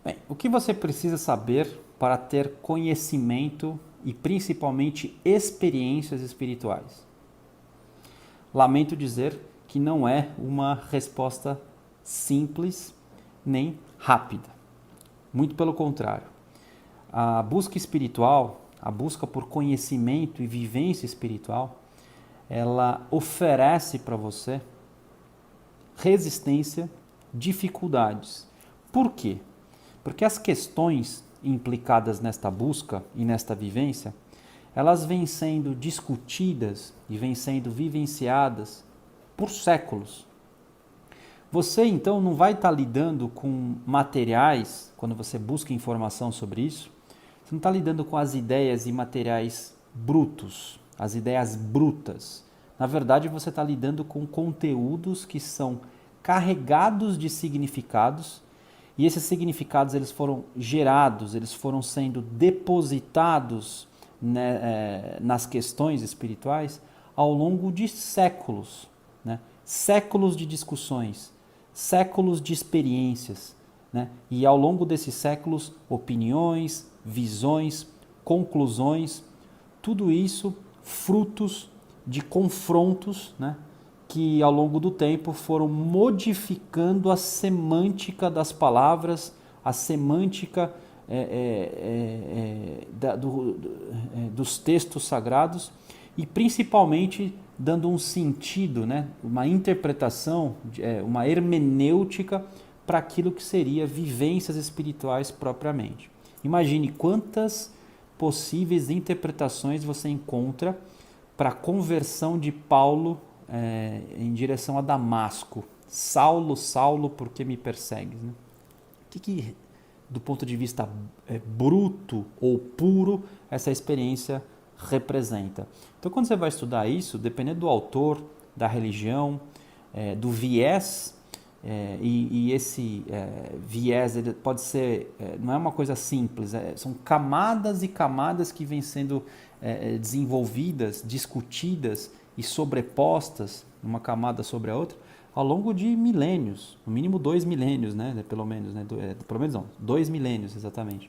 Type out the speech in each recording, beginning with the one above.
Bem, o que você precisa saber para ter conhecimento e principalmente experiências espirituais? Lamento dizer que não é uma resposta simples nem rápida. Muito pelo contrário. A busca espiritual, a busca por conhecimento e vivência espiritual, ela oferece para você resistência, dificuldades. Por quê? Porque as questões implicadas nesta busca e nesta vivência, elas vêm sendo discutidas e vêm sendo vivenciadas por séculos. Você então não vai estar lidando com materiais, quando você busca informação sobre isso, você não está lidando com as ideias e materiais brutos, as ideias brutas. Na verdade, você está lidando com conteúdos que são carregados de significados e esses significados eles foram gerados, eles foram sendo depositados, né, nas questões espirituais ao longo de séculos, né? Séculos de discussões, séculos de experiências, né? E ao longo desses séculos, opiniões, visões, conclusões, tudo isso frutos de confrontos, né? Que ao longo do tempo foram modificando a semântica das palavras, a semântica dos textos sagrados e principalmente dando um sentido, né, uma interpretação, uma hermenêutica para aquilo que seria vivências espirituais propriamente. Imagine quantas possíveis interpretações você encontra para a conversão de Paulo em direção a Damasco. Saulo, Saulo, por que me persegues? Né? O que, do ponto de vista bruto ou puro, essa experiência representa? Então, quando você vai estudar isso, dependendo do autor, da religião, do viés, e esse viés ele pode ser, não é uma coisa simples, são camadas e camadas que vêm sendo desenvolvidas, discutidas e sobrepostas, uma camada sobre a outra, ao longo de milênios, no mínimo 2 milênios, né? Pelo menos, né? Pelo menos não, 2 milênios exatamente.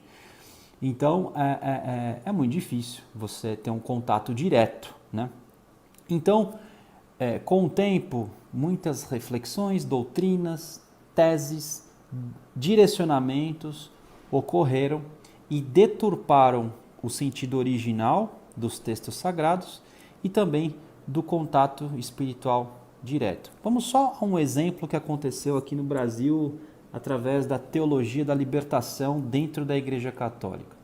Então é muito difícil você ter um contato direto, né? Então, com o tempo, muitas reflexões, doutrinas, teses, direcionamentos ocorreram e deturparam o sentido original dos textos sagrados e também do contato espiritual direto. Vamos só a um exemplo que aconteceu aqui no Brasil através da teologia da libertação dentro da Igreja Católica.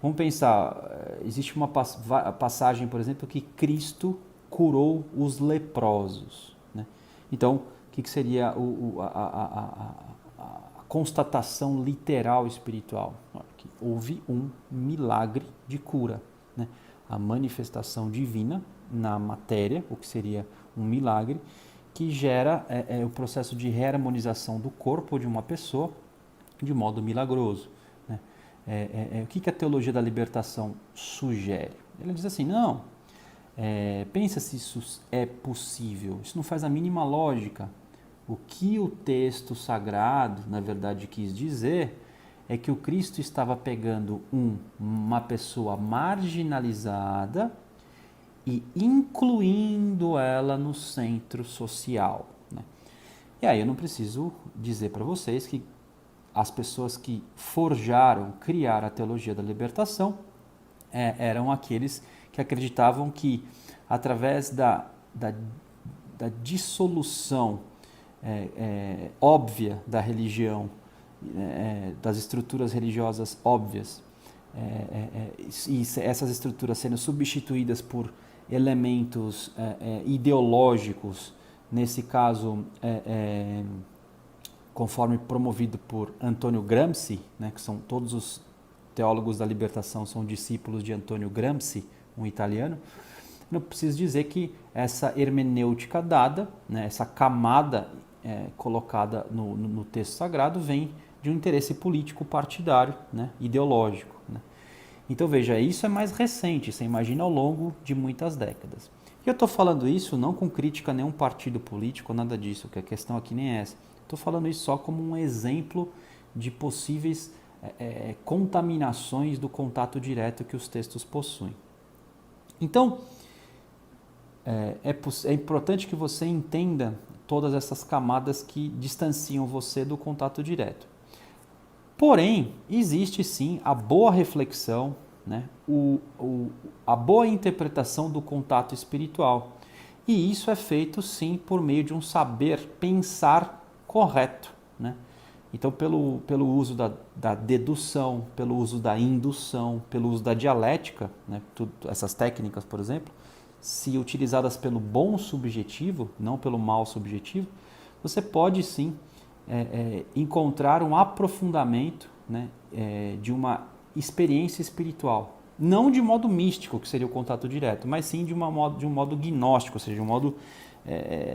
Vamos pensar, existe uma passagem, por exemplo, que Cristo curou os leprosos. Né? Então, o que seria a constatação literal espiritual? Que houve um milagre de cura, né? A manifestação divina na matéria, o que seria um milagre, que gera o processo de reharmonização do corpo de uma pessoa de modo milagroso. Né? O que a teologia da libertação sugere? Ela diz assim, não, pensa se isso é possível, isso não faz a mínima lógica. O que o texto sagrado, na verdade, quis dizer é que o Cristo estava pegando uma pessoa marginalizada e incluindo ela no centro social. Né? E aí eu não preciso dizer para vocês que as pessoas que forjaram, criaram a teologia da libertação eram aqueles que acreditavam que através da dissolução óbvia da religião, das estruturas religiosas óbvias, e essas estruturas sendo substituídas por elementos ideológicos, nesse caso, conforme promovido por Antônio Gramsci, né, que são todos os teólogos da libertação são discípulos de Antônio Gramsci, um italiano. Não preciso dizer que essa hermenêutica dada, né, essa camada colocada no texto sagrado vem de um interesse político partidário, né, ideológico. Né. Então veja, isso é mais recente, você imagina ao longo de muitas décadas. E eu estou falando isso não com crítica a nenhum partido político, nada disso, que a questão aqui nem é essa. Estou falando isso só como um exemplo de possíveis contaminações do contato direto que os textos possuem. Então, é importante que você entenda todas essas camadas que distanciam você do contato direto. Porém, existe sim a boa reflexão, né? A boa interpretação do contato espiritual. E isso é feito sim por meio de um saber pensar correto, né? Então, pelo uso da dedução, pelo uso da indução, pelo uso da dialética, né? Essas técnicas, por exemplo, se utilizadas pelo bom subjetivo, não pelo mal subjetivo, você pode sim encontrar um aprofundamento, né? De uma experiência espiritual. Não de modo místico, que seria o contato direto, mas sim de um modo gnóstico, ou seja, de um modo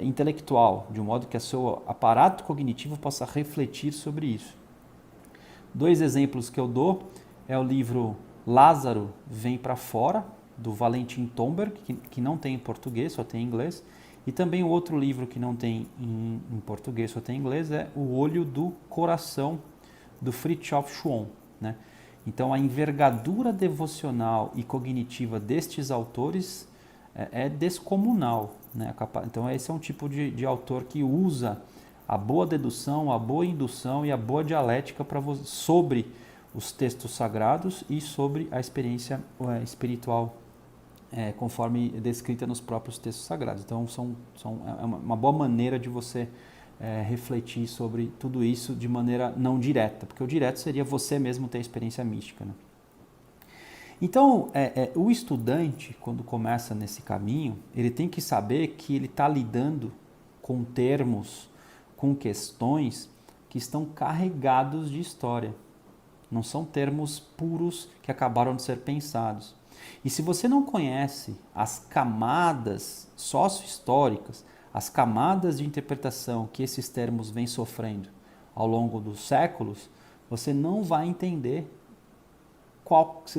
intelectual, de um modo que o seu aparato cognitivo possa refletir sobre isso. 2 exemplos que eu dou é o livro Lázaro Vem para Fora, do Valentin Tomberg, que não tem em português, só tem em inglês, e também o outro livro que não tem em português, só tem em inglês, é O Olho do Coração, do Fritjof Schuon, né? Então, a envergadura devocional e cognitiva destes autores é descomunal, né? Então, esse é um tipo de autor que usa a boa dedução, a boa indução e a boa dialética sobre os textos sagrados e sobre a experiência espiritual, conforme descrita nos próprios textos sagrados. Então, é uma boa maneira de você refletir sobre tudo isso de maneira não direta, porque o direto seria você mesmo ter experiência mística, né? Então, o estudante, quando começa nesse caminho, ele tem que saber que ele está lidando com termos, com questões que estão carregados de história. Não são termos puros que acabaram de ser pensados. E se você não conhece as camadas sócio-históricas, as camadas de interpretação que esses termos vêm sofrendo ao longo dos séculos, você não vai entender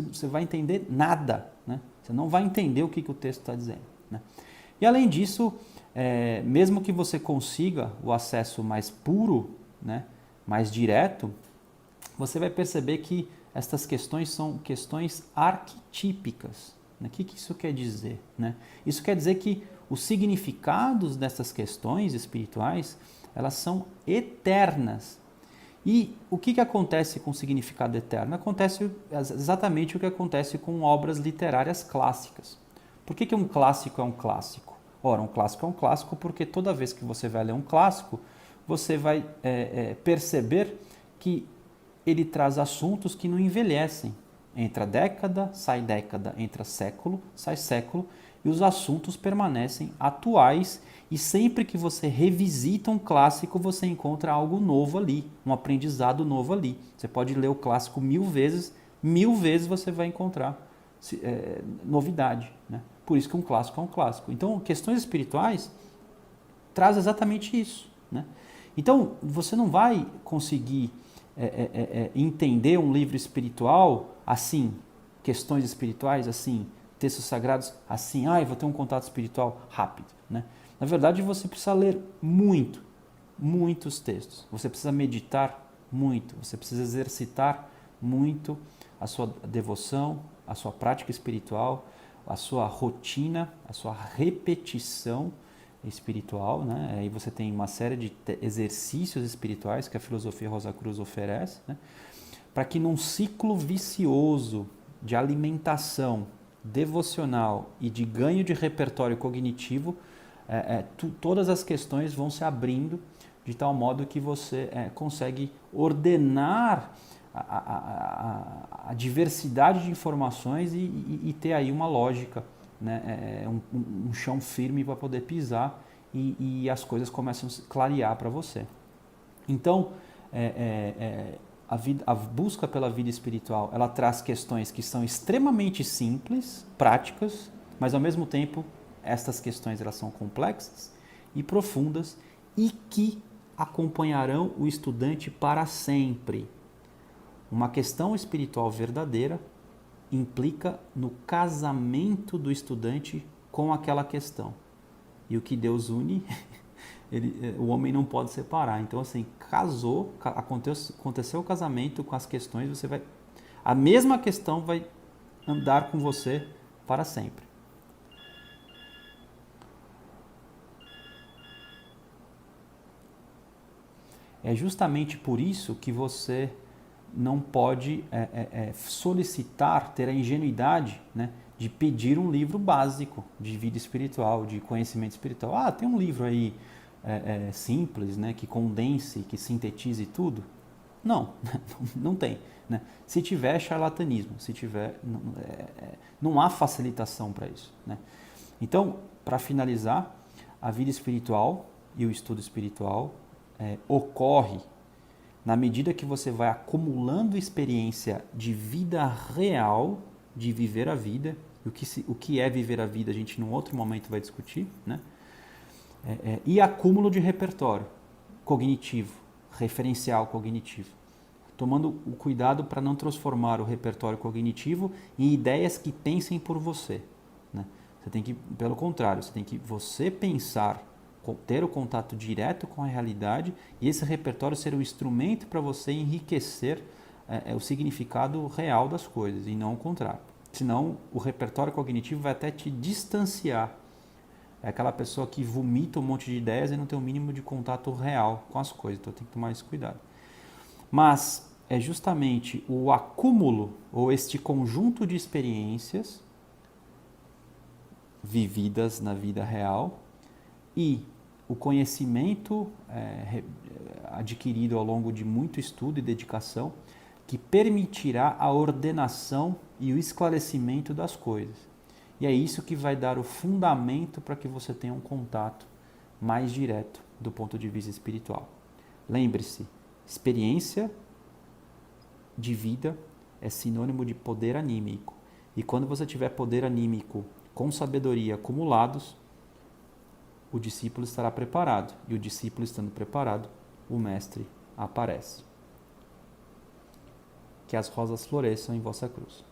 você vai entender nada, né? Você não vai entender o que o texto está dizendo, né? E além disso, mesmo que você consiga o acesso mais puro, né, mais direto, você vai perceber que estas questões são questões arquetípicas. O que isso quer dizer, né? Isso quer dizer que os significados dessas questões espirituais, elas são eternas. E o que acontece com o significado eterno? Acontece exatamente o que acontece com obras literárias clássicas. Por que um clássico é um clássico? Ora, um clássico é um clássico porque toda vez que você vai ler um clássico, você vai perceber que ele traz assuntos que não envelhecem. Entra década, entra século, sai século, e os assuntos permanecem atuais, e sempre que você revisita um clássico, você encontra algo novo ali, um aprendizado novo ali. Você pode ler o clássico 1000 vezes você vai encontrar novidade, né? Por isso que um clássico é um clássico. Então, questões espirituais traz exatamente isso, né? Então, você não vai conseguir entender um livro espiritual assim, questões espirituais assim, textos sagrados assim, vou ter um contato espiritual rápido, né? Na verdade, você precisa ler muitos textos. Você precisa meditar muito, você precisa exercitar muito a sua devoção, a sua prática espiritual, a sua rotina, a sua repetição espiritual, né? Aí você tem uma série de exercícios espirituais que a filosofia Rosa Cruz oferece, né? Para que num ciclo vicioso de alimentação devocional e de ganho de repertório cognitivo, todas as questões vão se abrindo de tal modo que você consegue ordenar a diversidade de informações e ter aí uma lógica, né? Um chão firme para poder pisar e as coisas começam a clarear para você. Então, a busca pela vida espiritual, ela traz questões que são extremamente simples, práticas, mas ao mesmo tempo estas questões elas são complexas e profundas e que acompanharão o estudante para sempre. Uma questão espiritual verdadeira implica no casamento do estudante com aquela questão. E o que Deus une o homem não pode separar. Então, assim, casou, aconteceu o casamento com as questões, você vai... A mesma questão vai andar com você para sempre. É justamente por isso que você não pode solicitar, ter a ingenuidade, né, de pedir um livro básico de vida espiritual, de conhecimento espiritual. Ah, tem um livro aí simples, né, que condense, que sintetize tudo. Não, não tem. Né? Se tiver, é charlatanismo. Se tiver, não há facilitação para isso. Né? Então, para finalizar, a vida espiritual e o estudo espiritual ocorre na medida que você vai acumulando experiência de vida real, de viver a vida. O que é viver a vida a gente num outro momento vai discutir. Né? E acúmulo de repertório cognitivo, referencial cognitivo. Tomando o cuidado para não transformar o repertório cognitivo em ideias que pensem por você. Né? Você tem que, pelo contrário, você pensar, ter o contato direto com a realidade e esse repertório ser um instrumento para você enriquecer o significado real das coisas e não o contrário. Senão o repertório cognitivo vai até te distanciar. É aquela pessoa que vomita um monte de ideias e não tem o mínimo de contato real com as coisas. Então tem que tomar esse cuidado. Mas é justamente o acúmulo ou este conjunto de experiências vividas na vida real e o conhecimento adquirido ao longo de muito estudo e dedicação que permitirá a ordenação e o esclarecimento das coisas. E é isso que vai dar o fundamento para que você tenha um contato mais direto do ponto de vista espiritual. Lembre-se, experiência de vida é sinônimo de poder anímico. E quando você tiver poder anímico com sabedoria acumulados, o discípulo estará preparado. E o discípulo estando preparado, o mestre aparece. Que as rosas floresçam em vossa cruz.